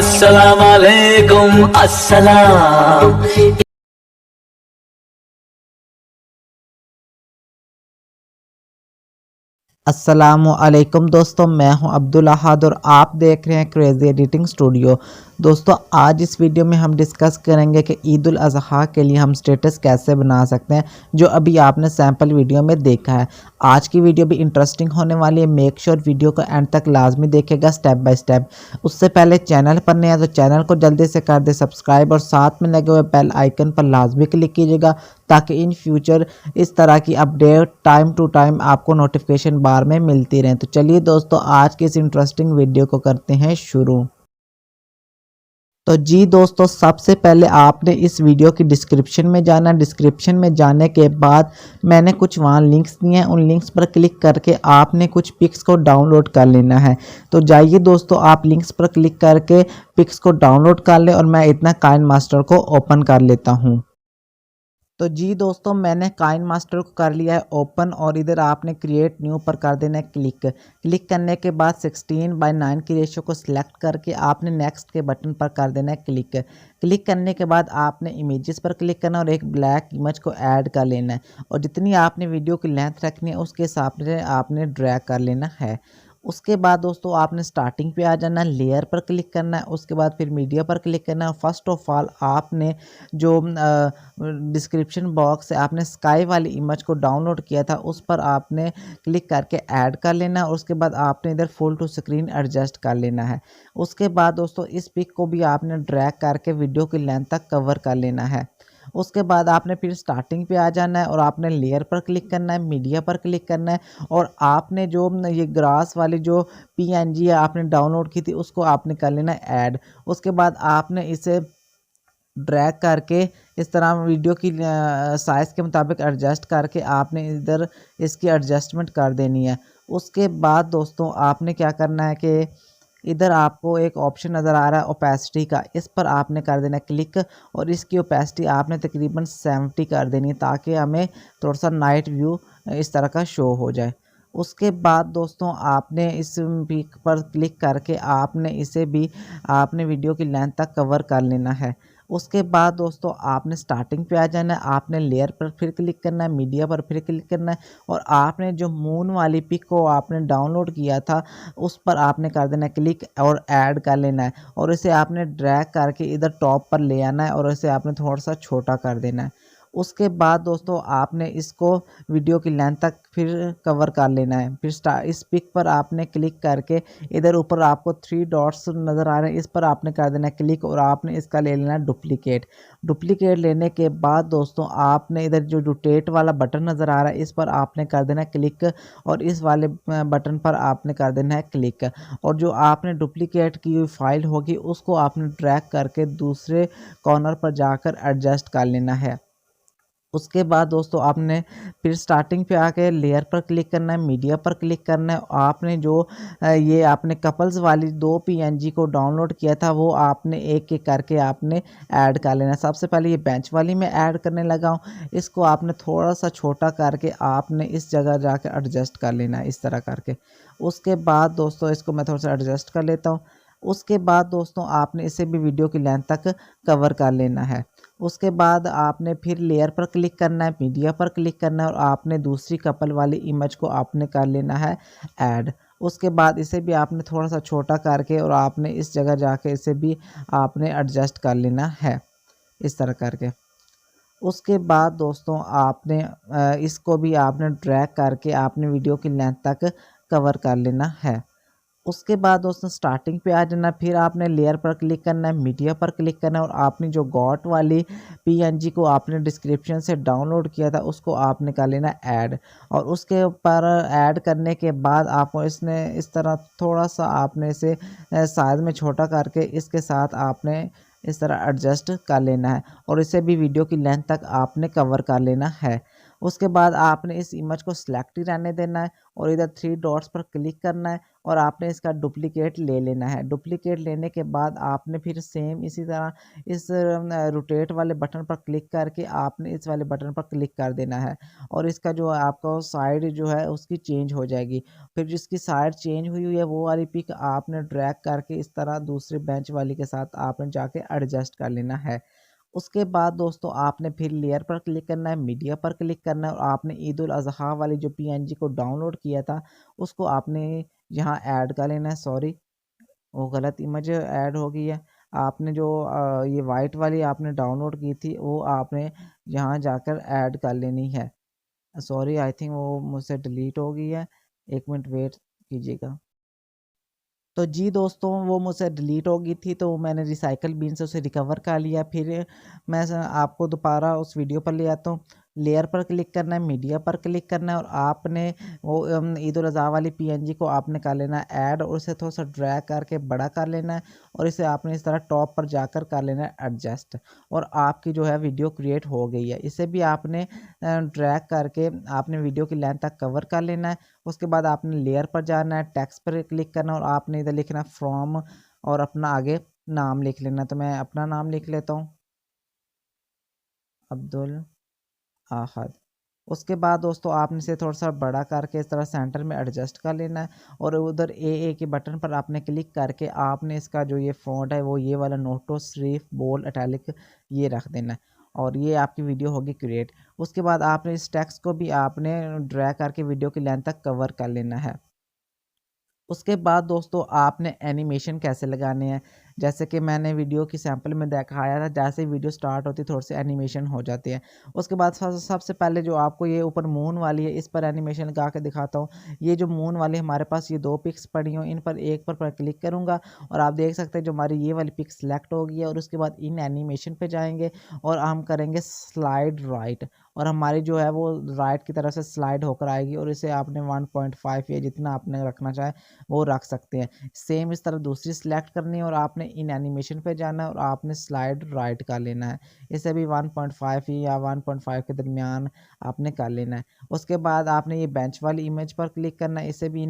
अस्सलाम वालेकुम अस्सलाम। अस्सलामुअलैकुम दोस्तों, मैं हूं अब्दुल अहद और आप देख रहे हैं क्रेज़ी एडिटिंग स्टूडियो। दोस्तों, आज इस वीडियो में हम डिस्कस करेंगे कि ईद उल अज़हा के लिए हम स्टेटस कैसे बना सकते हैं, जो अभी आपने सैम्पल वीडियो में देखा है। आज की वीडियो भी इंटरेस्टिंग होने वाली है। मेक श्योर वीडियो को एंड तक लाजमी देखेगा, स्टेप बाय स्टेप। उससे पहले चैनल पर नया तो चैनल को जल्दी से कर दे सब्सक्राइब और साथ में लगे हुए बेल आइकन पर लाजमी क्लिक कीजिएगा, ताकि इन फ्यूचर इस तरह की अपडेट टाइम टू टाइम आपको नोटिफिकेशन बार में मिलती रहे। तो चलिए दोस्तों, आज की इस इंटरेस्टिंग वीडियो को करते हैं शुरू। तो जी दोस्तों, सबसे पहले आपने इस वीडियो की डिस्क्रिप्शन में जाना। डिस्क्रिप्शन में जाने के बाद मैंने कुछ वहाँ लिंक्स दिए हैं, उन लिंक्स पर क्लिक करके आपने कुछ पिक्स को डाउनलोड कर लेना है। तो जाइए दोस्तों, आप लिंक्स पर क्लिक करके पिक्स को डाउनलोड कर लें और मैं इतना काइन मास्टर को ओपन कर लेता हूँ। तो जी दोस्तों, मैंने काइन मास्टर को कर लिया है ओपन और इधर आपने क्रिएट न्यू पर कर देना है क्लिक। क्लिक करने के बाद 16:9 की रेशो को सिलेक्ट करके आपने नेक्स्ट के बटन पर कर देना है क्लिक। क्लिक करने के बाद आपने इमेजेस पर क्लिक करना और एक ब्लैक इमेज को ऐड कर लेना है और जितनी आपने वीडियो की लेंथ रखनी है उसके हिसाब से आपने ड्रैग कर लेना है। उसके बाद दोस्तों आपने स्टार्टिंग पे आ जाना, लेयर पर क्लिक करना है, उसके बाद फिर मीडिया पर क्लिक करना है। फर्स्ट ऑफ ऑल आपने जो डिस्क्रिप्शन बॉक्स से आपने स्काई वाली इमेज को डाउनलोड किया था उस पर आपने क्लिक करके ऐड कर लेना है और उसके बाद आपने इधर फुल टू स्क्रीन एडजस्ट कर लेना है। उसके बाद दोस्तों इस पिक को भी आपने ड्रैग करके वीडियो की लेंथ तक कवर कर लेना है। उसके बाद आपने फिर स्टार्टिंग पे आ जाना है और आपने लेयर पर क्लिक करना है, मीडिया पर क्लिक करना है और आपने जो ये ग्रास वाली जो पीएनजी आपने डाउनलोड की थी उसको आपने कर लेना है ऐड। उसके बाद आपने इसे ड्रैग करके इस तरह वीडियो की साइज़ के मुताबिक एडजस्ट करके आपने इधर इसकी एडजस्टमेंट कर देनी है। उसके बाद दोस्तों आपने क्या करना है कि इधर आपको एक ऑप्शन नज़र आ रहा है ओपेसिटी का, इस पर आपने कर देना है क्लिक और इसकी ओपेसिटी आपने तकरीबन 70 कर देनी है, ताकि हमें थोड़ा सा नाइट व्यू इस तरह का शो हो जाए। उसके बाद दोस्तों आपने इस पिक पर क्लिक करके आपने इसे भी आपने वीडियो की लेंथ तक कवर कर लेना है। उसके बाद दोस्तों आपने स्टार्टिंग पे आ जाना है, आपने लेयर पर फिर क्लिक करना है, मीडिया पर फिर क्लिक करना है और आपने जो मून वाली पिक को आपने डाउनलोड किया था उस पर आपने कर देना है क्लिक और ऐड कर लेना है और इसे आपने ड्रैग करके इधर टॉप पर ले आना है और इसे आपने थोड़ा सा छोटा कर देना है। उसके बाद दोस्तों आपने इसको वीडियो की लेंथ तक फिर कवर कर लेना है। फिर इस पिक पर आपने क्लिक करके इधर ऊपर आपको 3 डॉट्स नज़र आ रहे हैं, इस पर आपने कर देना है क्लिक और आपने इसका ले लेना है डुप्लीकेट। डुप्लीकेट लेने के बाद दोस्तों आपने इधर जो रोटेट वाला बटन नज़र आ रहा है इस पर आपने कर देना है क्लिक और इस वाले बटन पर आपने कर देना है क्लिक और जो आपने डुप्लीकेट की हुई फाइल होगी उसको आपने ड्रैग करके दूसरे कॉर्नर पर जाकर एडजस्ट कर लेना है। उसके बाद दोस्तों आपने फिर स्टार्टिंग पे आके लेयर पर क्लिक करना है, मीडिया पर क्लिक करना है। आपने जो ये आपने कपल्स वाली 2 पीएनजी को डाउनलोड किया था वो आपने एक एक करके आपने ऐड कर लेना है। सबसे पहले ये बेंच वाली में ऐड करने लगा हूँ, इसको आपने थोड़ा सा छोटा करके आपने इस जगह जाके एडजस्ट कर लेना है इस तरह करके। उसके बाद दोस्तों इसको मैं थोड़ा सा एडजस्ट कर लेता हूँ। उसके बाद दोस्तों आपने इसे भी वीडियो की लेंथ तक कवर कर लेना है। उसके बाद आपने फिर लेयर पर क्लिक करना है, मीडिया पर क्लिक करना है और आपने दूसरी कपल वाली इमेज को आपने कर लेना है ऐड। उसके बाद इसे भी आपने थोड़ा सा छोटा करके और आपने इस जगह जाके इसे भी आपने एडजस्ट कर लेना है इस तरह करके। उसके बाद दोस्तों आपने इसको भी आपने ड्रैग करके आपने वीडियो की लेंथ तक कवर कर लेना है। उसके बाद दोस्तों स्टार्टिंग पे आ जाना, फिर आपने लेयर पर क्लिक करना है, मीडिया पर क्लिक करना है और आपने जो गॉट वाली पीएनजी को आपने डिस्क्रिप्शन से डाउनलोड किया था उसको आपने कर लेना ऐड और उसके ऊपर ऐड करने के बाद आपको इसने इस तरह थोड़ा सा आपने इसे साइज़ में छोटा करके इसके साथ आपने इस तरह एडजस्ट कर लेना है और इसे भी वीडियो की लेंथ तक आपने कवर कर लेना है। उसके बाद आपने इस इमेज को सिलेक्ट ही रहने देना है और इधर 3 डॉट्स पर क्लिक करना है और आपने इसका डुप्लीकेट ले लेना है। डुप्लीकेट लेने के बाद आपने फिर सेम इसी तरह इस रोटेट वाले बटन पर क्लिक करके आपने इस वाले बटन पर क्लिक कर देना है और इसका जो आपका साइड जो है उसकी चेंज हो जाएगी। फिर जिसकी साइड चेंज हुई है वो वाली पिक आपने ड्रैग करके इस तरह दूसरे बेंच वाली के साथ आपने जाके एडजस्ट कर लेना है। उसके बाद दोस्तों आपने फिर लेयर पर क्लिक करना है, मीडिया पर क्लिक करना है और आपने ईद उल अज़हा वाली जो पीएनजी को डाउनलोड किया था उसको आपने यहाँ ऐड कर लेना है। सॉरी, वो गलत इमेज ऐड हो गई है। आपने जो ये वाइट वाली आपने डाउनलोड की थी वो आपने यहाँ जाकर ऐड कर लेनी है। सॉरी, आई थिंक वो मुझसे डिलीट हो गई है। 1 मिनट वेट कीजिएगा। तो जी दोस्तों, वो मुझसे डिलीट हो गई थी तो मैंने रिसाइकल बिन से उसे रिकवर कर लिया। फिर मैं आपको दोबारा उस वीडियो पर ले आता हूँ। लेयर पर क्लिक करना है, मीडिया पर क्लिक करना है और आपने वो ईद उल अज़हा वाली पीएनजी को आपने कर लेना है ऐड और उसे थोड़ा सा ड्रैग करके बड़ा कर लेना है और इसे आपने इस तरह टॉप पर जाकर कर लेना है एडजस्ट और आपकी जो है वीडियो क्रिएट हो गई है। इसे भी आपने ड्रैग करके आपने वीडियो की लेंथ तक कवर कर लेना है। उसके बाद आपने लेयर पर जाना है, टेक्स्ट पर क्लिक करना है और आपने इधर लिखना है फ्रॉम और अपना आगे नाम लिख लेना। तो मैं अपना नाम लिख लेता हूँ, अब्दुल आहद। उसके बाद दोस्तों आपने इसे थोड़ा सा बड़ा करके इस तरह सेंटर में एडजस्ट कर लेना है और उधर ए के बटन पर आपने क्लिक करके आपने इसका जो ये फ़ॉन्ट है वो ये वाला नोटो स्रीफ बोल्ड इटैलिक ये रख देना है और ये आपकी वीडियो होगी क्रिएट। उसके बाद आपने इस टेक्स्ट को भी आपने ड्रैग करके वीडियो की लेंथ तक कवर कर लेना है। उसके बाद दोस्तों आपने एनिमेशन कैसे लगाने हैं, जैसे कि मैंने वीडियो की सैंपल में दिखाया था, जैसे ही वीडियो स्टार्ट होती है थोड़े से एनिमेशन हो जाते हैं। उसके बाद सबसे पहले जो आपको ये ऊपर मून वाली है इस पर एनिमेशन लगा के दिखाता हूँ। ये जो मून वाली हमारे पास ये 2 पिक्स पड़ी हुई, इन पर एक पर क्लिक करूँगा और आप देख सकते हैं जो हमारी ये वाली पिक सिलेक्ट हो गई है और उसके बाद इन एनिमेशन पे जाएंगे और हम करेंगे स्लाइड राइट और हमारी जो है वो राइट की तरफ से स्लाइड होकर आएगी और इसे आपने 1.5 या जितना आपने रखना चाहे वो रख सकते हैं। सेम इस तरह दूसरी सिलेक्ट करनी है और आपने इन एनिमेशन पे जाना है और आपने स्लाइड राइट कर लेना है। इसे भी 1.5 या 1.5 के दरमियान आपने कर लेना है। उसके बाद आपने ये बेंच वाली इमेज पर क्लिक करना है, इसे भी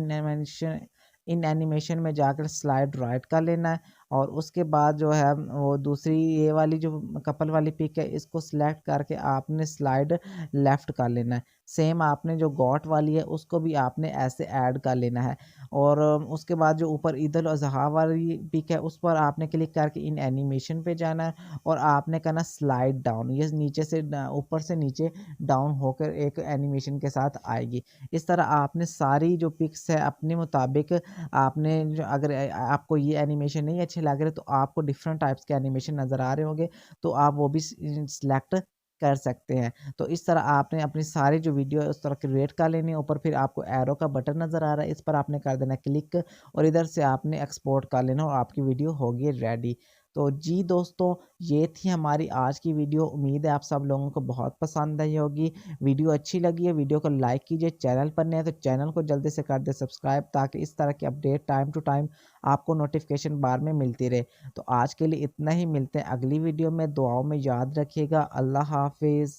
इन एनिमेशन में जाकर स्लाइड राइट कर लेना है और उसके बाद जो है वो दूसरी ये वाली जो कपल वाली पिक है इसको सिलेक्ट करके आपने स्लाइड लेफ़्ट कर लेना है। सेम आपने जो गॉट वाली है उसको भी आपने ऐसे ऐड कर लेना है और उसके बाद जो ऊपर ईद उल अज़हा वाली पिक है उस पर आपने क्लिक करके इन एनिमेशन पे जाना है और आपने करना स्लाइड डाउन। ये नीचे से ऊपर से नीचे डाउन होकर एक एनिमेशन के साथ आएगी। इस तरह आपने सारी जो पिक्स है अपने मुताबिक आपने जो अगर आपको ये एनिमेशन नहीं अच्छे लग रहे तो आपको डिफरेंट टाइप्स के एनिमेशन नज़र आ रहे होंगे तो आप वो भी सिलेक्ट कर सकते हैं। तो इस तरह आपने अपनी सारी जो वीडियो है उस तरह क्रिएट कर लेनी है। ऊपर फिर आपको एरो का बटन नज़र आ रहा है, इस पर आपने कर देना क्लिक और इधर से आपने एक्सपोर्ट कर लेना और आपकी वीडियो होगी रेडी। तो जी दोस्तों, ये थी हमारी आज की वीडियो। उम्मीद है आप सब लोगों को बहुत पसंद आई होगी। वीडियो अच्छी लगी है वीडियो को लाइक कीजिए, चैनल पर नए हैं तो चैनल को जल्दी से कर दे सब्सक्राइब ताकि इस तरह की अपडेट टाइम टू टाइम आपको नोटिफिकेशन बार में मिलती रहे। तो आज के लिए इतना ही, मिलते हैं अगली वीडियो में। दुआओं में याद रखिएगा। अल्लाह हाफिज़।